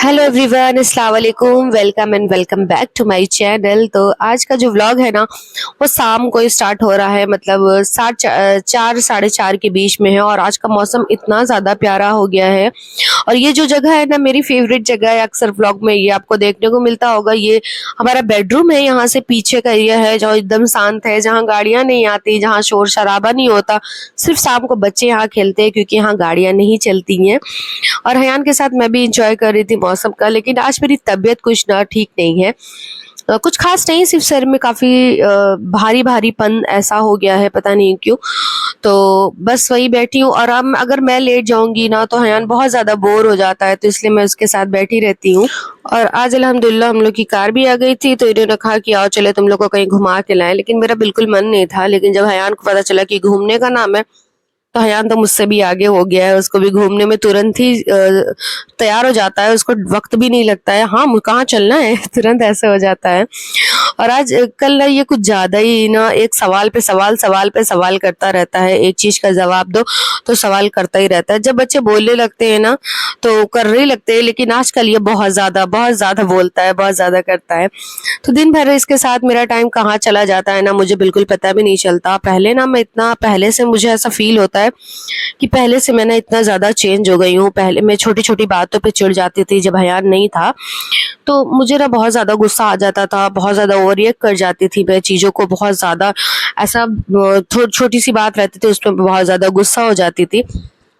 Hello everyone, अस्सलाम वालेकुम। Welcome and welcome back to my channel. तो आज का जो व्लॉग है ना, वो शाम को स्टार्ट हो रहा है, मतलब चार साढ़े चार के बीच में है। और आज का मौसम इतना ज़्यादा प्यारा हो गया है। और ये जो जगह है ना, मेरी फेवरेट जगह है। अक्सर व्लॉग में ये आपको देखने को मिलता होगा। ये हमारा बेडरूम है। यहाँ से पीछे का एरिया है जो एकदम शांत है, जहाँ गाड़ियाँ नहीं आती, जहाँ शोर शराबा नहीं होता। सिर्फ शाम को बच्चे यहाँ खेलते हैं क्योंकि यहाँ गाड़ियाँ नहीं चलती हैं। और हयान के साथ मैं भी इंजॉय कर रही थी मौसम का। लेकिन आज मेरी तबीयत कुछ ना ठीक नहीं है। कुछ खास नहीं, सिर्फ सर में काफ़ी भारी भारीपन ऐसा हो गया है, पता नहीं क्यों। तो बस वही बैठी हूँ। और अब अगर मैं लेट जाऊंगी ना तो हयान बहुत ज़्यादा बोर हो जाता है, तो इसलिए मैं उसके साथ बैठी रहती हूँ। और आज अल्हम्दुलिल्लाह हम लोग की कार भी आ गई थी, तो इन्होंने कहा कि आओ चले तुम लोग को कहीं घुमा के लाएं। लेकिन मेरा बिल्कुल मन नहीं था। लेकिन जब हयान को पता चला कि घूमने का नाम है, तो हयान तो मुझसे भी आगे हो गया है। उसको भी घूमने में तुरंत ही तैयार हो जाता है। उसको वक्त भी नहीं लगता है, हाँ कहाँ चलना है तुरंत ऐसे हो जाता है। और आज कल ना ये कुछ ज्यादा ही ना, एक सवाल पे सवाल, सवाल पे सवाल करता रहता है। एक चीज का जवाब दो तो सवाल करता ही रहता है। जब बच्चे बोलने लगते हैं ना तो कर ही लगते हैं, लेकिन आजकल ये बहुत ज्यादा बोलता है, बहुत ज्यादा करता है। तो दिन भर इसके साथ मेरा टाइम कहाँ चला जाता है ना, मुझे बिल्कुल पता भी नहीं चलता। पहले ना मैं इतना, पहले से मुझे ऐसा फील होता है कि पहले से मैं ना इतना ज्यादा चेंज हो गई हूँ। पहले मैं छोटी छोटी बातों पे चिढ़ जाती थी जब हयान नहीं था, तो मुझे ना बहुत ज्यादा गुस्सा आ जाता था, बहुत ज्यादा ओवर रिएक्ट कर जाती थी मैं चीजों को। बहुत ज्यादा ऐसा छोटी सी बात रहती थी उसमें बहुत ज्यादा गुस्सा हो जाती थी।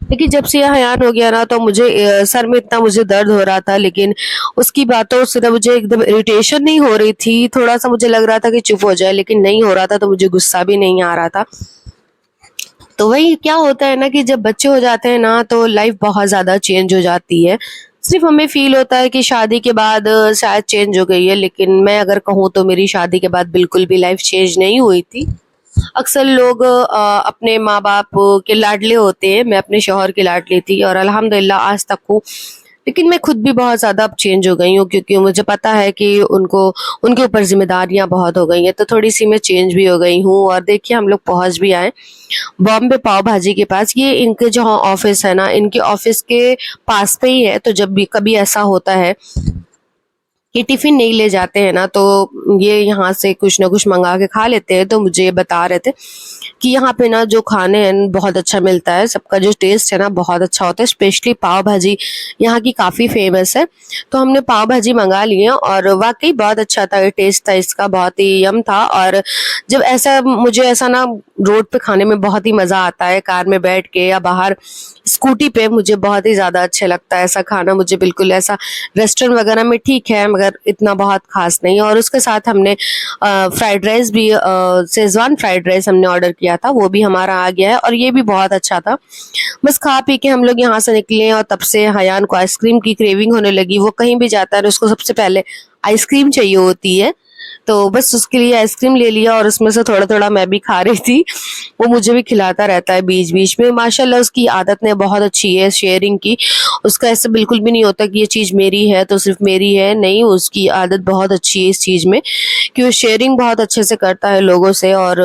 लेकिन जब से यह हयान हो गया ना, तो मुझे सर में इतना मुझे दर्द हो रहा था, लेकिन उसकी बातों से ना मुझे एकदम इरिटेशन नहीं हो रही थी। थोड़ा सा मुझे लग रहा था कि चुप हो जाए, लेकिन नहीं हो रहा था, तो मुझे गुस्सा भी नहीं आ रहा था। तो वही क्या होता है ना कि जब बच्चे हो जाते हैं ना, तो लाइफ बहुत ज़्यादा चेंज हो जाती है। सिर्फ हमें फील होता है कि शादी के बाद शायद चेंज हो गई है, लेकिन मैं अगर कहूँ तो मेरी शादी के बाद बिल्कुल भी लाइफ चेंज नहीं हुई थी। अक्सर लोग अपने माँ बाप के लाडले होते हैं। मैं अपने शौहर की लाडली थी और अल्हम्दुलिल्लाह आज तक हूँ। लेकिन मैं खुद भी बहुत ज़्यादा अब चेंज हो गई हूँ, क्योंकि मुझे पता है कि उनको, उनके ऊपर जिम्मेदारियां बहुत हो गई हैं। तो थोड़ी सी मैं चेंज भी हो गई हूँ। और देखिए हम लोग पहुँच भी आए बॉम्बे पाव भाजी के पास। ये इनके जो ऑफिस है ना, इनके ऑफिस के पास पे ही है। तो जब भी कभी ऐसा होता है ये टिफिन नहीं ले जाते हैं ना, तो ये यहाँ से कुछ ना कुछ मंगा के खा लेते हैं। तो मुझे ये बता रहे थे कि यहाँ पे ना जो खाने हैं बहुत अच्छा मिलता है, सबका जो टेस्ट है ना बहुत अच्छा होता है। स्पेशली पाव भाजी यहाँ की काफ़ी फेमस है। तो हमने पाव भाजी मंगा लिए और वाकई बहुत अच्छा था। टेस्ट था इसका, बहुत ही यम था। और जब ऐसा, मुझे ऐसा ना रोड पे खाने में बहुत ही मज़ा आता है, कार में बैठ के या बाहर स्कूटी पे, मुझे बहुत ही ज़्यादा अच्छा लगता है ऐसा खाना। मुझे बिल्कुल ऐसा रेस्टोरेंट वगैरह में ठीक है, मगर इतना बहुत खास नहीं। और उसके साथ हमने फ्राइड राइस भी, शेजवान फ्राइड राइस हमने ऑर्डर किया था, वो भी हमारा आ गया है और ये भी बहुत अच्छा था। बस खा पी के हम लोग यहाँ से निकले और तब से हयान को आइसक्रीम की क्रेविंग होने लगी। वो कहीं भी जाता है और उसको सबसे पहले आइसक्रीम चाहिए होती है। तो बस उसके लिए आइसक्रीम ले लिया और उसमें से थोड़ा थोड़ा मैं भी खा रही थी। वो मुझे भी खिलाता रहता है बीच बीच में। माशाल्लाह उसकी आदत ने बहुत अच्छी है शेयरिंग की। उसका ऐसा बिल्कुल भी नहीं होता कि ये चीज़ मेरी है तो सिर्फ मेरी है, नहीं, उसकी आदत बहुत अच्छी है इस चीज़ में कि वो शेयरिंग बहुत अच्छे से करता है लोगों से। और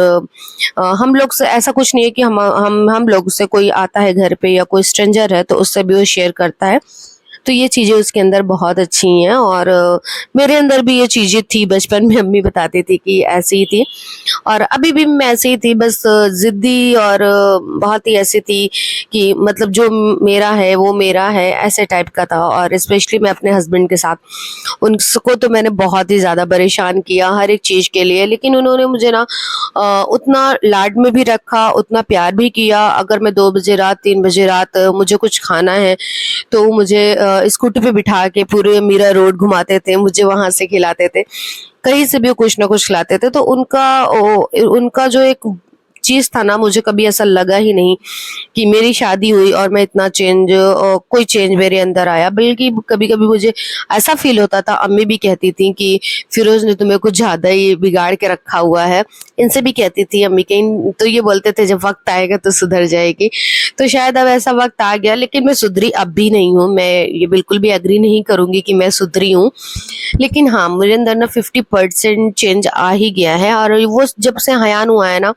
हम लोग से ऐसा कुछ नहीं है कि हम लोग से कोई आता है घर पे या कोई स्ट्रेंजर है तो उससे भी वो शेयर करता है। तो ये चीज़ें उसके अंदर बहुत अच्छी हैं। और मेरे अंदर भी ये चीज़ें थी, बचपन में अम्मी बताती थी कि ऐसी ही थी। और अभी भी मैं ऐसी ही थी, बस ज़िद्दी और बहुत ही ऐसी थी कि मतलब जो मेरा है वो मेरा है, ऐसे टाइप का था। और स्पेशली मैं अपने हस्बैंड के साथ, उनको तो मैंने बहुत ही ज़्यादा परेशान किया हर एक चीज़ के लिए। लेकिन उन्होंने मुझे ना उतना लाड में भी रखा, उतना प्यार भी किया। अगर मैं 2 बजे रात, 3 बजे रात मुझे कुछ खाना है तो मुझे स्कूटी पे बिठा के पूरे मीरा रोड घुमाते थे, मुझे वहां से खिलाते थे, कहीं से भी कुछ ना कुछ खिलाते थे। तो उनका जो एक चीज था ना, मुझे कभी ऐसा लगा ही नहीं कि मेरी शादी हुई और मैं इतना चेंज, कोई चेंज मेरे अंदर आया। बल्कि कभी कभी मुझे ऐसा फील होता था, अम्मी भी कहती थी कि फिरोज ने तुम्हें कुछ ज्यादा ही बिगाड़ के रखा हुआ है। इनसे भी कहती थी अम्मी के, तो ये बोलते थे जब वक्त आएगा तो सुधर जाएगी। तो शायद अब ऐसा वक्त आ गया, लेकिन मैं सुधरी अब भी नहीं हूँ। मैं ये बिल्कुल भी एग्री नहीं करूंगी कि मैं सुधरी हूँ। लेकिन हाँ, मेरे अंदर ना 50% चेंज आ ही गया है। और वो जब से हयान हुआ है ना,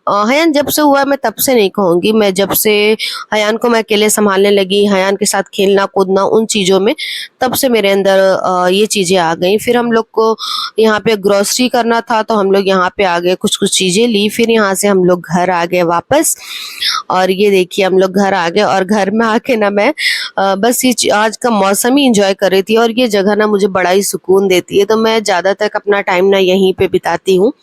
हयान जब से हुआ मैं तब से नहीं कहूँगी, मैं जब से हयान को मैं अकेले सँभालने लगी, हयान के साथ खेलना-कूदना उन चीज़ों में, तब से मेरे अंदर ये चीज़ें आ गईं। फिर हम लोग को यहाँ पे ग्रोसरी करना था तो हम लोग यहाँ पे आ गए, कुछ-कुछ चीज़ें ली, फिर यहाँ से हम लोग घर आ गए वापस। और ये देखिए हम लोग घर आ गए और घर में आके ना मैं बस ये आज का मौसम ही एंजॉय कर रही थी और ये जगह ना मुझे बड़ा ही सुकून देती है, तो मैं ज़्यादातर अपना टाइम ना यहीं पे बिताती हूँ।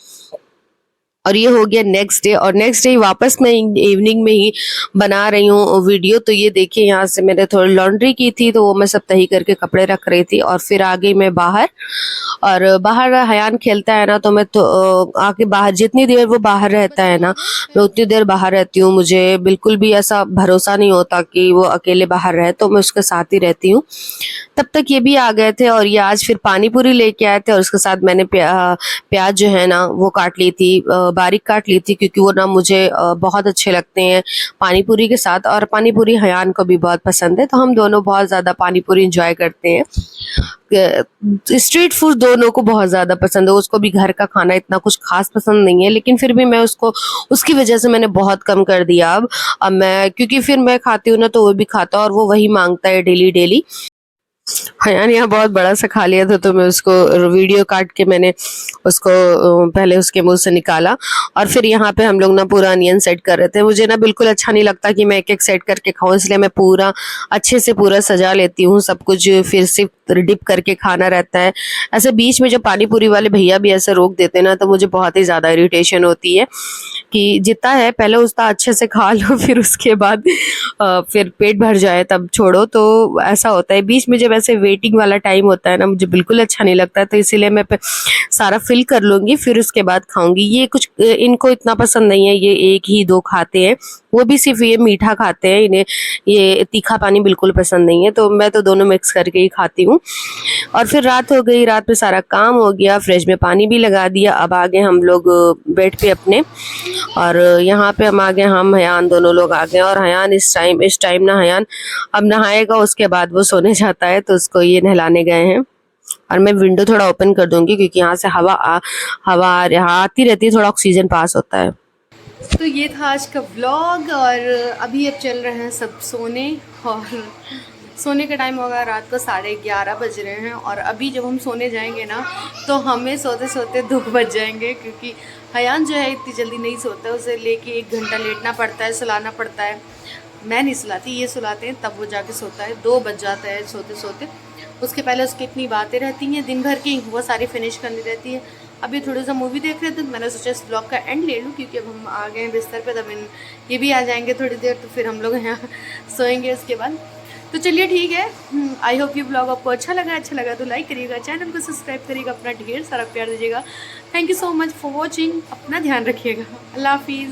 और ये हो गया नेक्स्ट डे, और नेक्स्ट डे वापस मैं इवनिंग में ही बना रही हूँ वीडियो। तो ये देखिए यहाँ से मैंने थोड़ी लॉन्ड्री की थी तो वो मैं सब तही करके कपड़े रख रही थी, और फिर आ गई मैं बाहर। और बाहर हयान खेलता है ना तो मैं तो आके बाहर जितनी देर वो बाहर रहता है ना मैं उतनी देर बाहर रहती हूँ। मुझे बिल्कुल भी ऐसा भरोसा नहीं होता कि वो अकेले बाहर रहे, तो मैं उसके साथ ही रहती हूँ। तब तक ये भी आ गए थे और ये आज फिर पानी पूरी लेके आए थे, और उसके साथ मैंने प्याज जो है ना वो काट ली थी, बारीक काट ली थी, क्योंकि वो ना मुझे बहुत अच्छे लगते हैं पानी पूरी के साथ, और पानी पूरी हयान को भी बहुत पसंद है, तो हम दोनों बहुत ज़्यादा पानी पूरी इंजॉय करते हैं। स्ट्रीट फूड दोनों को बहुत ज़्यादा पसंद है, उसको भी घर का खाना इतना कुछ खास पसंद नहीं है, लेकिन फिर भी मैं उसको उसकी वजह से मैंने बहुत कम कर दिया अब मैं, क्योंकि फिर मैं खाती हूँ ना तो वो भी खाता है और वो वही मांगता है डेली डेली। हयान यहाँ बहुत बड़ा सा खा लिया था तो मैं उसको वीडियो काट के मैंने उसको पहले उसके मुंह से निकाला, और फिर यहाँ पे हम लोग ना पूरा अनियन सेट कर रहे थे। मुझे ना बिल्कुल अच्छा नहीं लगता कि मैं एक एक सेट करके खाऊं, इसलिए मैं पूरा अच्छे से पूरा सजा लेती हूँ सब कुछ, फिर सिर्फ डिप करके खाना रहता है। ऐसे बीच में जब पानी पूरी वाले भैया भी ऐसे रोक देते हैं ना तो मुझे बहुत ही ज़्यादा इरिटेशन होती है कि जितना है पहले उतना अच्छे से खा लो, फिर उसके बाद फिर पेट भर जाए तब छोड़ो, तो ऐसा होता है। बीच में जब ऐसे वेटिंग वाला टाइम होता है ना मुझे बिल्कुल अच्छा नहीं लगता, तो इसीलिए मैं सारा फिल कर लूँगी फिर उसके बाद खाऊँगी। ये कुछ इनको इतना पसंद नहीं है, ये एक ही दो खाते हैं, वो भी सिर्फ ये मीठा खाते हैं, इन्हें ये तीखा पानी बिल्कुल पसंद नहीं है, तो मैं तो दोनों मिक्स करके ही खाती हूँ। और फिर रात हो गई, रात में सारा काम हो गया, फ्रिज में पानी भी लगा दिया, अब आ गए हम लोग बेड पे अपने, और यहाँ पे हम आ गए, हम हयान दोनों लोग आ गए। और हयान इस टाइम ना हयान अब नहाएगा, उसके बाद वो सोने जाता है, तो उसको ये नहलाने गए हैं। और मैं विंडो थोड़ा ओपन कर दूंगी क्योंकि यहाँ से हवा आती रहती है, थोड़ा ऑक्सीजन पास होता है। तो ये था आज का व्लॉग, और अभी अब चल रहे हैं सब सोने, और सोने का टाइम होगा, रात को 11:30 बज रहे हैं। और अभी जब हम सोने जाएंगे ना तो हमें सोते सोते 2 बज जाएंगे, क्योंकि हयान जो है इतनी जल्दी नहीं सोता है, उसे लेके 1 घंटा लेटना पड़ता है, सुलाना पड़ता है। मैं नहीं सुलाती, ये सुलाते हैं, तब वो जाके सोता है। 2 बज जाता है सोते सोते। उसके पहले उसकी इतनी बातें रहती हैं दिन भर की, वो सारी फिनिश करनी रहती है। अभी थोड़ा सा मूवी देख रहे थे तो मैंने सोचा इस ब्लॉग का एंड ले लूँ, क्योंकि अब हम आ गए हैं बिस्तर पे, तब ये भी आ जाएंगे थोड़ी देर, तो फिर हम लोग यहाँ सोएंगे उसके बाद। तो चलिए ठीक है, आई होप ये ब्लॉग आपको अच्छा लगा तो लाइक करिएगा, चैनल को सब्सक्राइब करिएगा, अपना ढेर सारा प्यार दीजिएगा। Thank you so much for watching, अपना ध्यान रखिएगा, अल्लाह हाफिज़।